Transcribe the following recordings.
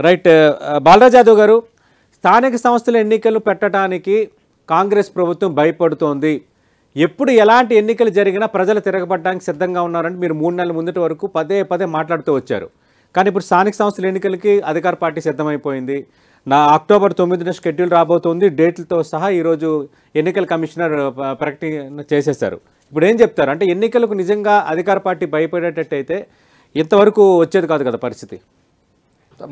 Right Balraj Yadav గారు, స్థానిక సంస్థల ఎన్నికలు పెట్టడానికి కాంగ్రెస్ ప్రభుత్వం భయపడుతోంది. ఎప్పుడు ఎలాంటి ఎన్నికలు జరిగినా ప్రజలు తిరగబడడానికి సిద్ధంగా ఉన్నారని మీరు 3 నెలల ముందటి వరకు పదే పదే మాట్లాడుతూ వచ్చారు. కానీ ఇప్పుడు స్థానిక సంస్థల ఎన్నికలకి అధికార పార్టీ సిద్ధమైపోయింది. అక్టోబర్ 9న షెడ్యూల్ రాబోతోంది. డేట్లతో సహా ఈరోజు ఎన్నికల కమిషనర్ ప్రకటన చేసేశారు. ఇప్పుడు ఏం చెప్తారు? అంటే ఎన్నికలకు నిజంగా అధికార పార్టీ భయపడేటట్టయితే ఇంతవరకు వచ్చేది కాదు కదా పరిస్థితి.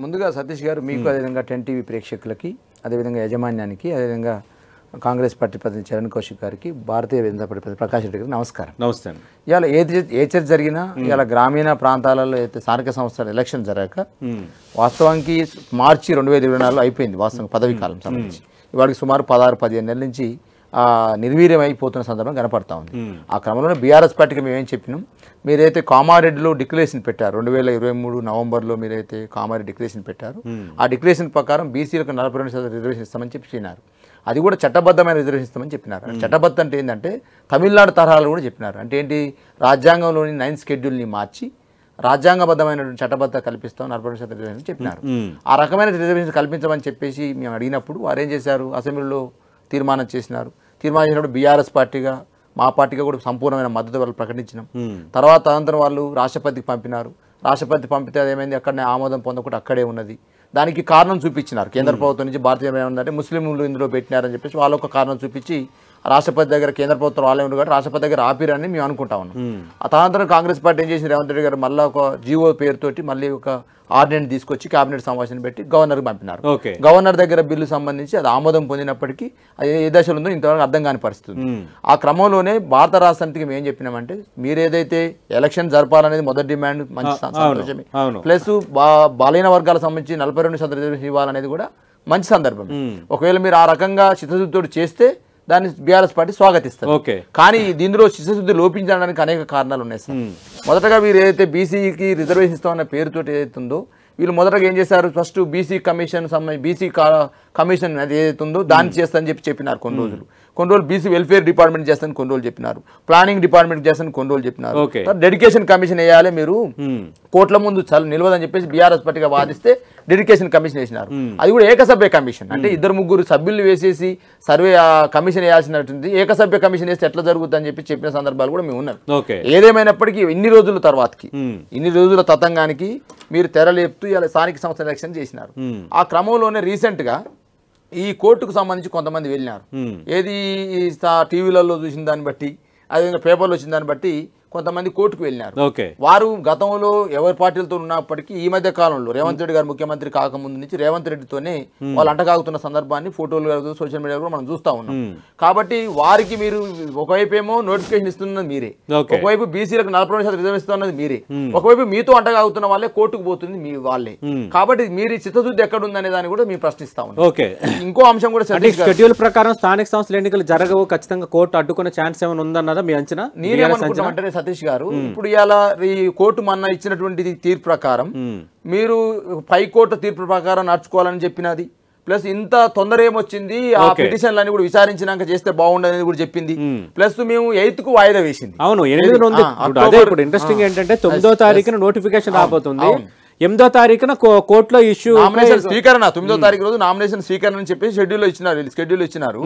ముందుగా సతీష్ గారు మీకు అదేవిధంగా 10 టీవీ ప్రేక్షకులకి అదేవిధంగా యాజమాన్యానికి అదేవిధంగా కాంగ్రెస్ పార్టీ ప్రతినిధి చరణ్ కౌశిక్ గారికి భారతీయ జనతా పార్టీ ప్రతినిధి ప్రకాష్ రెడ్డి గారికి నమస్కారం. నమస్తే. ఇవాళ ఏ చర్చ జరిగినా ఇవాళ గ్రామీణ ప్రాంతాలలో అయితే స్థానిక సంస్థల ఎలక్షన్ జరగక వాస్తవానికి మార్చి 2024 అయిపోయింది. వాస్తవం పదవీ కాలం సంబంధించి ఇవాళకి సుమారు 16-15 నెలల నుంచి నిర్వీర్యం అయిపోతున్న సందర్భం కనపడతా ఉంది. ఆ క్రమంలోనే బీఆర్ఎస్ పార్టీకి మేమేం చెప్పినాం, మీరైతే కామారెడ్డిలో డిక్లరేషన్ పెట్టారు 2023 నవంబర్లో మీరైతే కామారెడ్డి డిక్లరేషన్ పెట్టారు. ఆ డిక్లరేషన్ ప్రకారం బీసీలకు 42% రిజర్వేషన్ ఇస్తామని చెప్పినారు. అది కూడా చట్టబద్ధమైన రిజర్వేషన్ ఇస్తామని చెప్పినారు. చట్టబద్ధ అంటే ఏంటంటే తమిళనాడు తరహాలు కూడా చెప్పినారు. అంటే ఏంటి, రాజ్యాంగంలోని 9th షెడ్యూల్ని మార్చి రాజ్యాంగబద్ధమైనటువంటి చట్టబద్ధ కల్పిస్తాం 42% రిజర్వేషన్ చెప్పినారు. ఆ రకమైన రిజర్వేషన్ కల్పించమని చెప్పేసి మేము అడిగినప్పుడు వారు ఏం చేశారు, అసెంబ్లీలో తీర్మానం చేసినారు. తీర్మానం చేసినప్పుడు బీఆర్ఎస్ పార్టీగా మా పార్టీగా కూడా సంపూర్ణమైన మద్దతు వాళ్ళు ప్రకటించినాం. తర్వాత అనంతరం వాళ్ళు రాష్ట్రపతికి పంపినారు. రాష్ట్రపతి పంపితే అదేమైంది, అక్కడనే ఆమోదం పొందకుండా అక్కడే ఉన్నది. దానికి కారణం చూపించినారు. కేంద్ర ప్రభుత్వం నుంచి భారతీయ ఏమందంటే ముస్లింలు ఇందులో పెట్టినారని చెప్పేసి వాళ్ళు ఒక కారణం చూపించి రాష్ట్రపతి దగ్గర కేంద్ర ప్రభుత్వం వాళ్ళే ఉంది కాబట్టి రాష్ట్రపతి దగ్గర ఆపిరని మేము అనుకుంటా ఉన్నాం. ఆ తదనంతరం కాంగ్రెస్ పార్టీ ఏం చేసింది, రేవంత్ రెడ్డి గారు మళ్ళీ ఒక జీవో పేరుతోటి మళ్ళీ ఒక ఆర్డినెన్స్ తీసుకొచ్చి కేబినెట్ సమావేశం పెట్టి గవర్నర్కి పంపినారు. గవర్నర్ దగ్గర బిల్లు సంబంధించి అది ఆమోదం పొందినప్పటికీ అది ఏ దశలో ఉందో ఇంతవరకు అర్థం కాని పరిస్థితి. ఆ క్రమంలోనే భారత రాష్ట్రానికి మేము ఏం చెప్పినామంటే, మీరేదైతే ఎలక్షన్ జరపాలనేది మొదటి డిమాండ్ మంచి సంతోషమే, ప్లస్ బలైన వర్గాలకు సంబంధించి 42% రిజర్వేషన్ ఇవ్వాలనేది కూడా మంచి సందర్భం. ఒకవేళ మీరు ఆ రకంగా చిత్తశుద్ధితో చేస్తే దాన్ని బీఆర్ఎస్ పార్టీ స్వాగతిస్తారు. కానీ దీనిలో చిత్తశుద్ధి లోపించడానికి అనేక కారణాలు ఉన్నాయి సార్. మొదటగా వీరు ఏదైతే బీసీకి రిజర్వేషన్ ఇస్తామన్న పేరుతో ఏదైతే ఉందో వీళ్ళు మొదటగా ఏం చేశారు, first BC commission BC commission అది ఏదైతే ఉందో దాన్ని చేస్తానని చెప్పినారు కొన్ని రోజులు. బీసీ వెల్ఫేర్ డిపార్ట్మెంట్ చేస్తాను కొన్ని రోజులు చెప్పినారు. ప్లానింగ్ డిపార్ట్మెంట్ చేస్తాను కొన్ని రోజులు చెప్పినారు. డెడికేషన్ కమిషన్ వేయాలి మీరు కోట్ల ముందు నిలవదని చెప్పేసి బీఆర్ఎస్ పార్టీగా వాదిస్తే డెడికేషన్ కమిషన్ వేసినారు. అది కూడా ఏకసభ్య కమిషన్, అంటే 2-3 సభ్యులు వేసేసి సర్వే కమిషన్ వేయాల్సినట్టుంది. ఏకసభ్య కమిషన్ వేస్తే ఎట్లా జరుగుతుంది అని చెప్పిన సందర్భాలు కూడా మేము ఉన్నాం. ఏదేమైనప్పటికీ ఇన్ని రోజుల తర్వాతకి ఇన్ని రోజుల తతంగానికి మీరు తెరలేపుతూ ఇలా స్థానిక సంస్థల ఎలక్షన్ చేసినారు. ఆ క్రమంలోనే రీసెంట్ గా ఈ కోర్టుకు సంబంధించి కొంతమంది వెళ్ళినారు. ఏది టీవీలలో చూసిన దాన్ని బట్టి అదేవిధంగా పేపర్లో వచ్చిన దాన్ని బట్టి కొంతమంది కోర్టుకు వెళ్ళినారు. వారు గతంలో ఎవరి పార్టీలతో ఉన్నప్పటికీ ఈ మధ్య కాలంలో రేవంత్ రెడ్డి గారు ముఖ్యమంత్రి కాకముందు నుంచి రేవంత్ రెడ్డితోనే వాళ్ళు అంటకాగుతున్న సందర్భాన్ని ఫోటోలు సోషల్ మీడియా కూడా మనం చూస్తా ఉన్నాం. కాబట్టి వారికి మీరు ఒకవైపు ఏమో నోటిఫికేషన్ ఇస్తున్నది మీరే, ఒకవైపు బీసీలకు 42% రిజర్వేషన్ ఇస్తున్నది మీరే, ఒకవైపు మీతో అంటగాగుతున్న వాళ్ళే కోర్టుకు పోతుంది మీ వాళ్ళే. కాబట్టి మీరు చిత్తశుద్ధి ఎక్కడ ఉందనే దాన్ని కూడా మేము ప్రశ్నిస్తా ఉన్నాం. ఇంకో అంశం కూడా షెడ్యూల్ ప్రకారం స్థానిక సంస్థల ఎన్నికలు జరగవు, ఖచ్చితంగా కోర్టు అడ్డుకునే ఛాన్స్ ఏమైనా ఉందన్నదా మీ అంచనా? నేనేమనుకుంటామంటే సతీష్ గారు, ఇప్పుడు ఇలా ఈ కోర్టు మొన్న ఇచ్చినటువంటి తీర్పు ప్రకారం మీరు పైకోర్టు తీర్పు ప్రకారం నడుచుకోవాలని చెప్పినది, ప్లస్ ఇంత తొందర ఏమొచ్చింది ఆ పిటిషన్లన్నీ కూడా విచారించినాక చేస్తే బాగుండదని కూడా చెప్పింది, ప్లస్ మేము 8కు వాయిదా వేసింది. అవును, ఇంట్రెస్టింగ్ ఏంటంటే 9వ తారీఖున నోటిఫికేషన్ రాబోతుంది, 8వ తారీఖున కోర్టులో ఇష్యూ స్వీకరణ, 9వ తారీఖు రోజు నామినేషన్ స్వీకరణ అని చెప్పి షెడ్యూల్ ఇచ్చినారు.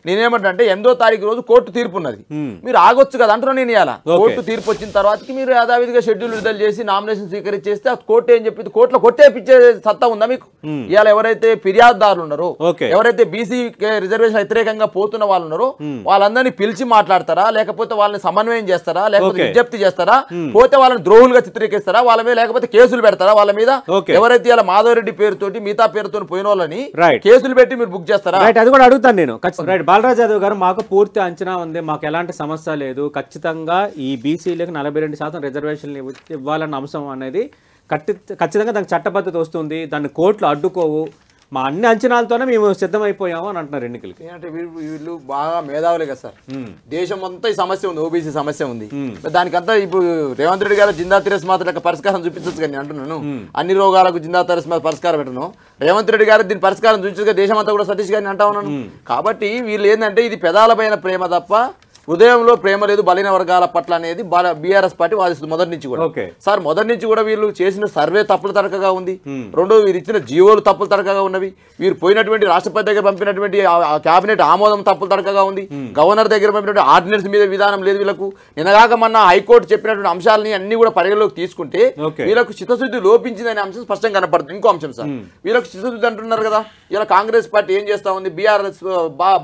నేనేమంటే 8వ తారీఖు రోజు కోర్టు తీర్పు ఉన్నది, మీరు ఆగొచ్చు కదా అంటున్నా. నేను ఇలా కోర్టు తీర్పు వచ్చిన తర్వాతకి మీరు యథావిధిగా షెడ్యూల్ విడుదల చేసి నామినేషన్ స్వీకరించేస్తే కోర్టు ఏం చెప్పింది, కోర్టులో కొట్టేపించే సత్తా ఉందా మీకు? ఇవాళ ఎవరైతే ఫిర్యాదుదారులు ఉన్నారో, ఎవరైతే బీసీ రిజర్వేషన్ వ్యతిరేకంగా పోతున్న వాళ్ళు ఉన్నారో వాళ్ళందరినీ పిలిచి మాట్లాడతారా, లేకపోతే వాళ్ళని సమన్వయం చేస్తారా, లేకపోతే విజ్ఞప్తి చేస్తారా, పోతే వాళ్ళని ద్రోహులుగా చిత్రీకరిస్తారా, వాళ్ళ మీద లేకపోతే కేసులు పెడతారా, వాళ్ళ మీద ఎవరైతే ఇలా మాధవరెడ్డి పేరుతోటి మిగతా పేరుతో పోయిన వాళ్ళని కేసులు పెట్టి మీరు బుక్ చేస్తారా? అది కూడా అడుగుతాను నేను. బాలరాజ్ యాదవ్ గారు, మాకు పూర్తి అంచనా ఉంది, మాకు ఎలాంటి సమస్య లేదు, ఖచ్చితంగా ఈ బీసీలకు 42% రిజర్వేషన్లు ఇవ్వాలన్న అంశం అనేది ఖచ్చితంగా దానికి చట్టబద్ధత వస్తుంది, దాన్ని కోర్టులు అడ్డుకోవు, మా అన్ని అంచనాలతోనే మేము సిద్ధమైపోయాము అని అంటున్నారు ఎన్నికలకి. అంటే వీళ్ళు బాగా మేధావులే కదా సార్, దేశం అంతా ఈ సమస్య ఉంది, ఓబీసీ సమస్య ఉంది. దానికంతా ఇప్పుడు రేవంత్ రెడ్డి గారు జిందా తిరస్మాత లెక్క పరిష్కారం చూపించచ్చు కానీ అంటున్నాను, అన్ని రోగాలకు జిందా తిరస్మాత పరిష్కారం పెట్టను. రేవంత్ రెడ్డి గారు దీని పరిష్కారం చూపించగా దేశం అంతా కూడా సతీష్ గారిని అంటా ఉన్నాను. కాబట్టి వీళ్ళు ఏంటంటే ఇది పెదాల పైన ప్రేమ తప్ప హృదయంలో ప్రేమ లేదు బలైన వర్గాల పట్ల అనేది బీఆర్ఎస్ పార్టీ వాదిస్తుంది మొదటి నుంచి కూడా. సార్ మొదటి నుంచి కూడా వీళ్ళు చేసిన సర్వే తప్పులు తడకగా ఉంది. రెండోది వీరు ఇచ్చిన జీవోలు తప్పులు తడకగా ఉన్నవి. వీరు పోయినటువంటి రాష్ట్రపతి దగ్గర పంపినటువంటి కేబినెట్ ఆమోదం తప్పులు తడకగా ఉంది. గవర్నర్ దగ్గర పంపినటువంటి ఆర్డినెన్స్ మీద విధానం లేదు వీళ్ళకు. నిన్నగాక మొన్న హైకోర్టు చెప్పినటువంటి అంశాలని అన్ని కూడా పరిగణలోకి తీసుకుంటే వీళ్ళకు చిత్తశుద్ధి లోపించిందనే అంశం స్పష్టంగా కనపడుతుంది. ఇంకో అంశం సార్, వీళ్ళకు చిత్తశుద్ధి అంటున్నారు కదా, ఇలా కాంగ్రెస్ పార్టీ ఏం చేస్తా ఉంది, బీఆర్ఎస్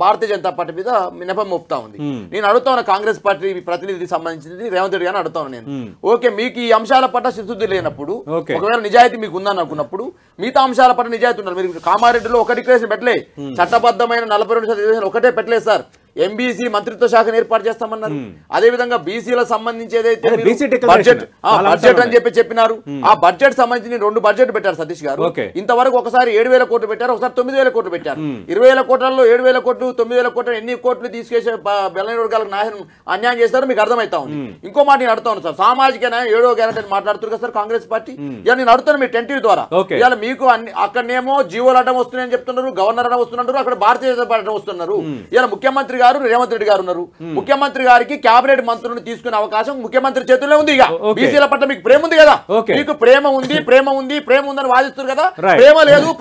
భారతీయ జనతా పార్టీ మీద నెపం మోపుతా ఉంది. నేను అడుగుతా ఉన్నా కాంగ్రెస్ పార్టీ ప్రతినిధికి సంబంధించింది రేవంత్ రెడ్డి గారిని అడుగుతాను నేను. ఓకే, మీకు ఈ అంశాల పట్ల చిత్తశుద్ధి లేనప్పుడు, ఒకవేళ నిజాయితీ మీకు ఉందని అనుకున్నప్పుడు మిగతా అంశాల పట్ల నిజాయితీ ఉన్నారు. మీరు కామారెడ్డిలో ఒక డిక్లరేషన్ పెట్టలే, చట్టబద్ధమైన 42% ఒకటే పెట్టలేదు సార్. ఎంబీసీ మంత్రిత్వ శాఖను ఏర్పాటు చేస్తామన్నారు. అదే విధంగా బీసీలకు సంబంధించి ఏదైతే బడ్జెట్ అని చెప్పినారు, ఆ బడ్జెట్ సంబంధించి 2 బడ్జెట్ పెట్టారు సతీష్ గారు. ఇంతవరకు ఒకసారి 7,000 కోట్లు పెట్టారు, ఒకసారి 9,000 కోట్లు పెట్టారు. 20,000 కోట్లలో 7,000 కోట్లు 9,000 కోట్లు ఎన్ని కోట్లు తీసుకేసే బలైన వర్గాలకు అన్యాయం చేస్తారో మీకు అర్థమవుతా ఉంది. ఇంకో మాట నేను అడుగుతాను సార్, సామాజిక న్యాయం 7వ గ్యారెంటీ అని మాట్లాడుతున్నారు కదా సార్ కాంగ్రెస్ పార్టీ. ఇలా నేను అడుగుతాను మీ టెంటివ్ ద్వారా, ఇలా మీకు అక్కడనేమో జీవోలు అడ్డం వస్తున్నాయని చెప్తున్నారు, గవర్నర్ అడ్డం వస్తున్నారు, అక్కడ భారతీయ జనతా పార్టీ అడ్డం వస్తున్నారు. ఇలా ముఖ్యమంత్రి రేవంత్ రెడ్డి గారు ఉన్నారు. ముఖ్యమంత్రి గారికి కేబినెట్ మంత్రులను తీసుకునే అవకాశం ముఖ్యమంత్రి చేతుల్లో ఉంది. ఇక బీసీల పట్ల మీకు ప్రేమ ఉంది కదా, మీకు ప్రేమ ఉందని వాదిస్తున్నారు కదా.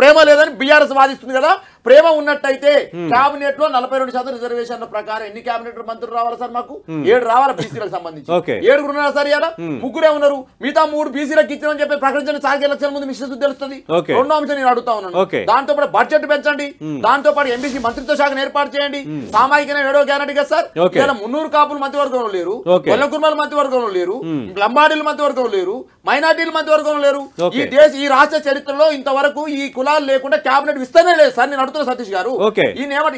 ప్రేమ లేదని బీఆర్ఎస్ వాదిస్తుంది కదా. ప్రేమ ఉన్నట్టయితే కేబినెట్ లో 42% రిజర్వేషన్ల ప్రకారం ఎన్ని కేబినెట్ మంత్రులు రావాలి సార్? మాకు 7 రావాలి బీసీలకు సంబంధించి. 7 ఉన్నారు సార్, ఇలా 3 ఉన్నారు. మిగతా 3 బీసీలకు ఇచ్చామని చెప్పి ప్రకటించండి. సాగే ఎలక్షన్ ముందు మీ శిస్తు తెలుస్తుంది. రెండో అంశం నేను అడుగుతా ఉన్నాను, దాంతో పాటు బడ్జెట్ పెంచండి, దాంతో పాటు ఎంబీసీ మంత్రిత్వ శాఖను ఏర్పాటు చేయండి. సామాజిక 7వ గ్యారెంటీ కదా సార్. ఇలా 300 కాపులు మంత్రివర్గంలో లేరు, కొల్ల కుర్మల మంత్రివర్గంలో లేరు, లంబాడీల మంత్రివర్గంలో లేరు, మైనార్టీల మంత్రివర్గంలో లేరు. ఈ రాష్ట్ర చరిత్రలో ఇంతవరకు ఈ కులాలు లేకుండా కేబినెట్ విస్తరణ లేదు సార్. నేను సతీష్ గారు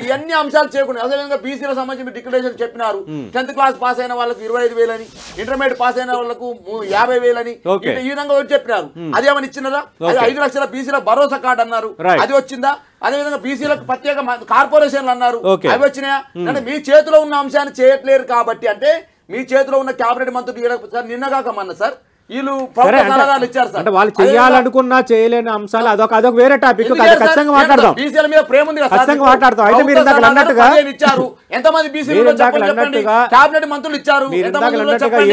ఇవన్నీ అంశాలు చేయకుండా అదేవిధంగా బీసీలకు సంబంధించి డిక్లరేషన్ చెప్పినారు. 10th క్లాస్ పాస్ అయిన వాళ్ళకు 25,000 అని, ఇంటర్మీడియట్ పాస్ అయిన వాళ్ళకు 50,000 అని ఈ విధంగా చెప్పినారు. అదేమని ఇచ్చినారా? అది 5 లక్షల బీసీల భరోసా కార్డు అన్నారు, అది వచ్చిందా? అదేవిధంగా బీసీలకు ప్రత్యేక కార్పొరేషన్లు అన్నారు, అవి వచ్చినాయా? అంటే మీ చేతిలో ఉన్న అంశాన్ని చేయట్లేరు కాబట్టి, అంటే మీ చేతిలో ఉన్న కేబినెట్ మంత్రులు నిన్నగాక మన్న సార్ వీళ్ళు అంటే వాళ్ళు చేయాలనుకున్నా చేయలేని అంశాలు అదొక వేరే టాపిక్. ఖచ్చితంగా మాట్లాడదాం, మాట్లాడతాం. అయితే మీరు ఇందాక అన్నట్టుగా అన్నట్టుగా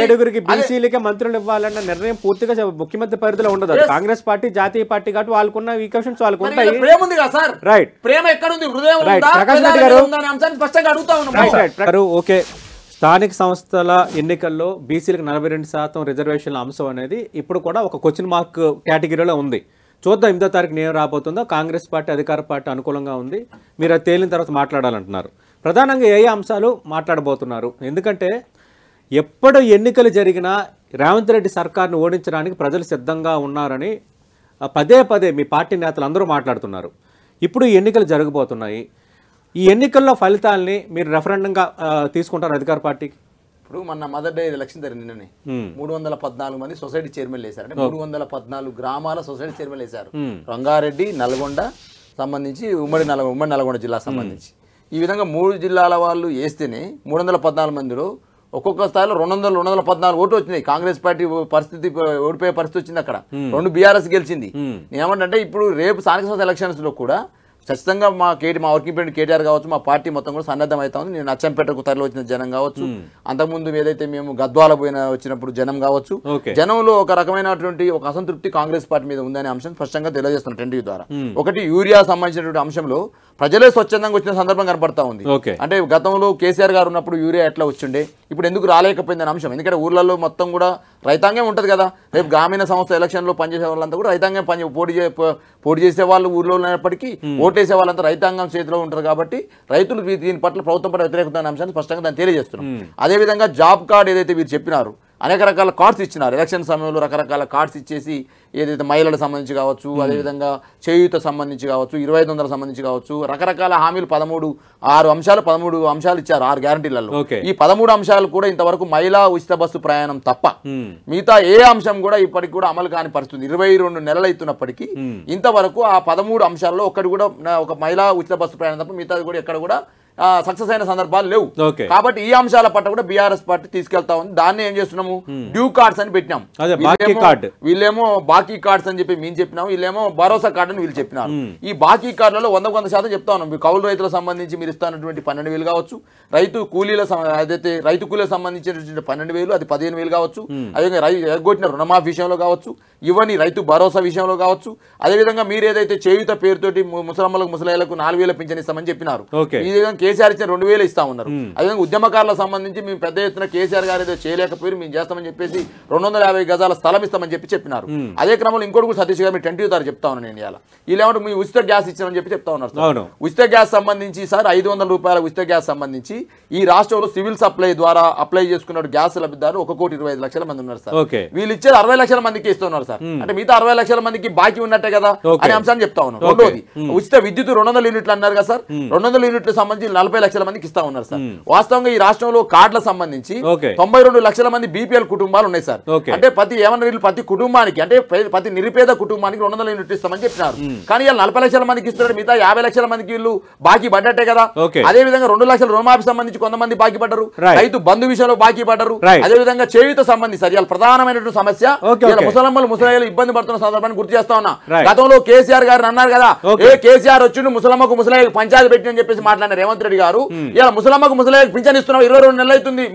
7గురికి బీసీలకే మంత్రులు ఇవ్వాలన్న నిర్ణయం పూర్తిగా ముఖ్యమంత్రి పరిధిలో ఉండదు. కాంగ్రెస్ పార్టీ జాతీయ పార్టీ కాబట్టి వాళ్ళకున్న ఈక్వేషన్స్ వాళ్ళకు ఉంటాయి. రైట్, ప్రేమ ఎక్కడ ఉంది? ప్రకాష్ రెడ్డి గారు ఓకే, స్థానిక సంస్థల ఎన్నికల్లో బీసీలకు 42% రిజర్వేషన్ల అంశం అనేది ఇప్పుడు కూడా ఒక క్వశ్చన్ మార్క్ కేటగిరీలో ఉంది. చూద్దాం 8వ తారీఖున ఏం రాబోతుందో. కాంగ్రెస్ పార్టీ అధికార పార్టీ అనుకూలంగా ఉంది, మీరు అది తేలిన తర్వాత మాట్లాడాలంటున్నారు. ప్రధానంగా ఏ అంశాలు మాట్లాడబోతున్నారు? ఎందుకంటే ఎప్పుడు ఎన్నికలు జరిగినా రేవంత్ రెడ్డి సర్కార్ను ఓడించడానికి ప్రజలు సిద్ధంగా ఉన్నారని పదే మీ పార్టీ నేతలు అందరూ మాట్లాడుతున్నారు. ఇప్పుడు ఈ ఎన్నికలు జరగబోతున్నాయి. ఈ ఎన్నికల్లో ఫలితాలని మీరు రెఫరెండంగా తీసుకుంటారు అధికార పార్టీకి? ఇప్పుడు మన మదర్ డే ఎలక్షన్ జరిగింది నిన్ననే. 314 మంది సొసైటీ చైర్మన్లు వేశారు. అంటే 314 గ్రామాల సొసైటీ చైర్మన్లు వేశారు. రంగారెడ్డి, నల్గొండ సంబంధించి ఉమ్మడి నల్గొండ జిల్లా సంబంధించి ఈ విధంగా 3 జిల్లాల వాళ్ళు వేస్తేనే 314 మందిలో ఒక్కొక్క స్థాయిలో 214 ఓట్లు వచ్చినాయి. కాంగ్రెస్ పార్టీ పరిస్థితి ఓడిపోయే పరిస్థితి వచ్చింది. అక్కడ 2 బీఆర్ఎస్ గెలిచింది. ఏమంటే ఇప్పుడు రేపు స్థానిక సంస్థ ఎలక్షన్స్ లో కూడా ఖచ్చితంగా మా వర్కింగ్ ప్రెసిడెంట్ కేటీఆర్ కావచ్చు, మా పార్టీ మొత్తం కూడా సన్నద్ధం అవుతా ఉంది. నేను అచ్చంపేటకు తరలి వచ్చిన జనం కావచ్చు, అంతకుముందు ఏదైతే మేము గద్వాల వచ్చినప్పుడు జనం కావచ్చు, జనంలో ఒక రకమైనటువంటి ఒక అసంతృప్తి కాంగ్రెస్ పార్టీ మీద ఉందనే అంశం స్పష్టంగా తెలియజేస్తున్న టెండీ ద్వారా. ఒకటి యూరియా సంబంధించినటువంటి అంశంలో ప్రజలే స్వచ్ఛందంగా వచ్చిన సందర్భం కనపడతా ఉంది. అంటే గతంలో కేసీఆర్ గారు ఉన్నప్పుడు యూరియా ఎట్లా వచ్చిండే, ఇప్పుడు ఎందుకు రాలేకపోయిందని అంశం. ఎందుకంటే ఊర్లలో మొత్తం కూడా రైతాంగం ఉంటుంది కదా. రేపు గ్రామీణ సంస్థ ఎలక్షన్లో పనిచేసే వాళ్ళంతా కూడా రైతాంగం పోటీ చేసే వాళ్ళు ఊర్లో ఉన్నప్పటికీ ఓటేసే వాళ్ళంతా రైతాంగం చేతిలో ఉంటారు. కాబట్టి రైతులు దీని పట్ల ప్రభుత్వం పట్ల వ్యతిరేకత అంశాన్ని స్పష్టంగా దాన్ని తెలియజేస్తున్నాం. అదేవిధంగా జాబ్ కార్డ్ ఏదైతే మీరు చెప్పినారు, అనేక రకాల కార్డ్స్ ఇచ్చినారు. ఎలక్షన్ సమయంలో రకరకాల కార్డ్స్ ఇచ్చేసి ఏదైతే మహిళలకు సంబంధించి కావచ్చు, అదేవిధంగా చేయూత సంబంధించి కావచ్చు, 2500 సంబంధించి కావచ్చు, రకరకాల హామీలు 13 అంశాలు ఇచ్చారు 6 గ్యారంటీలలో. ఈ 13 అంశాలు కూడా ఇంతవరకు మహిళా ఉచిత బస్సు ప్రయాణం తప్ప మిగతా ఏ అంశం కూడా ఇప్పటికి కూడా అమలు కాని పరిస్థితి. 22 నెలలు అవుతున్నప్పటికీ ఇంతవరకు ఆ 13 అంశాల్లో ఒక్కటి కూడా ఒక మహిళా ఉచిత బస్సు ప్రయాణం తప్ప మిగతాది కూడా ఎక్కడ కూడా సక్సెస్ అయిన సందర్భాలు లేవు. ఓకే. కాబట్టి ఈ అంశాల పట్ల కూడా బీఆర్ఎస్ పార్టీ తీసుకెళ్తా ఉంది. దాన్ని ఏం చేస్తున్నాము, డ్యూ కార్డ్స్ అని పెట్టినాం. వీళ్ళేమో బాకీ కార్డ్స్ అని చెప్పి మేము చెప్పినాము, వీళ్ళేమో భరోసా కార్డు అని వీళ్ళు చెప్పినారు. ఈ బాకీ కార్డులలో 100% చెప్తా ఉన్నాం. కౌలు రైతులకు సంబంధించి మీరు ఇస్తున్నటువంటి 12,000 కావచ్చు, రైతు కూలీలకు సంబంధించినటువంటి 12,000 అది 15,000 కావచ్చు, అదేవిధంగా ఎగ్గొట్టిన రుణమాఫీ విషయంలో కావచ్చు, ఇవన్నీ రైతు భరోసా విషయంలో కావచ్చు, అదేవిధంగా మీరు ఏదైతే చేయుత పేరుతోటి ముసలమ్మలకు ముసలాయలకు 4,000 పింఛన్ ఇస్తామని చెప్పినారు. ఈ విధంగా కేసీఆర్ ఇచ్చిన 2,000 ఇస్తా ఉన్నారు. అదేవిధంగా ఉద్యమకారులకు సంబంధించి మేము పెద్ద ఎత్తున కేసీఆర్ గారు ఏదో చేయలేకపోయి మేము చేస్తామని చెప్పేసి 250 గజాల స్థలం ఇస్తామని చెప్పినారు. అదే క్రమంలో ఇంకోటి కూడా సతీష్ గారు మీరు 10 తారీఖు చెప్తా ఉన్నాను నేను ఇలా వీళ్ళేమంటే మీ ఉచిత గ్యాస్ ఇచ్చామని చెప్పి చెప్తా ఉన్నారు సార్. ఉచిత గ్యాస్ సంబంధించి సార్ 500 రూపాయల ఉచిత గ్యాస్ సంబంధించి ఈ రాష్ట్రంలో సివిల్ సప్లై ద్వారా అప్లై చేసుకున్న గ్యాస్ లబ్ధిదారు 1,25,00,000 మంది ఉన్నారు సార్. వీళ్ళు ఇచ్చేది 60 లక్షల మందికి ఇస్తున్నారు సార్. అంటే మిగతా 60 లక్షల మందికి బాకీ ఉన్నట్టే కదా అనే అంశాన్ని చెప్తా ఉన్నాం. రెండోది ఉచిత విద్యుత్ 200 యూనిట్లు అన్నారు కదా సార్. 200 యూనిట్లకు సంబంధించి 40 లక్షల మందికి ఇస్తా ఉన్నారు సార్. వాస్తవంగా ఈ రాష్ట్రంలో కార్డులకు సంబంధించి 92 లక్షల మంది బీపీఎల్ కుటుంబాలు ఉన్నాయి సార్. అంటే ప్రతి కుటుంబానికి అంటే ప్రతి నిరుపేద కుటుంబానికి 200 యూనిట్లు ఇస్తామని చెప్పినారు. కానీ వీళ్ళు 40 లక్షల మందికి ఇస్తున్నారు, మిగతా 50 లక్షల మందికి వీళ్ళు బాకీ పడ్డట్టే కదా. అదే విధంగా 2 లక్షల రుణమాఫీ సంబంధించి కొంతమంది బాకీ పడ్డారు, రైతు బంధు విషయంలో బాకీ పడ్డారు. అదే విధంగా చేయుత సంబంధించి సార్ ఇవాళ ప్రధానమైనటువంటి సమస్య ముసలమ్మలు ముసలాయలు ఇబ్బంది పడుతున్న సందర్భాన్ని గుర్తు చేస్తా ఉన్నా. గతంలో కేసీఆర్ గారు అన్నారు కదా, కేసీఆర్ వచ్చి ముసలమ్మకు ముసలాయకు పంచాయతీ పెట్టి అని చెప్పేసి మాట్లాడిన రేవంత్ రెడ్డి గారు ఇలా ముసలమ్మకు ముసలాయకు పింఛన్ ఇస్తున్నాం 22 నెలలు అవుతుంది.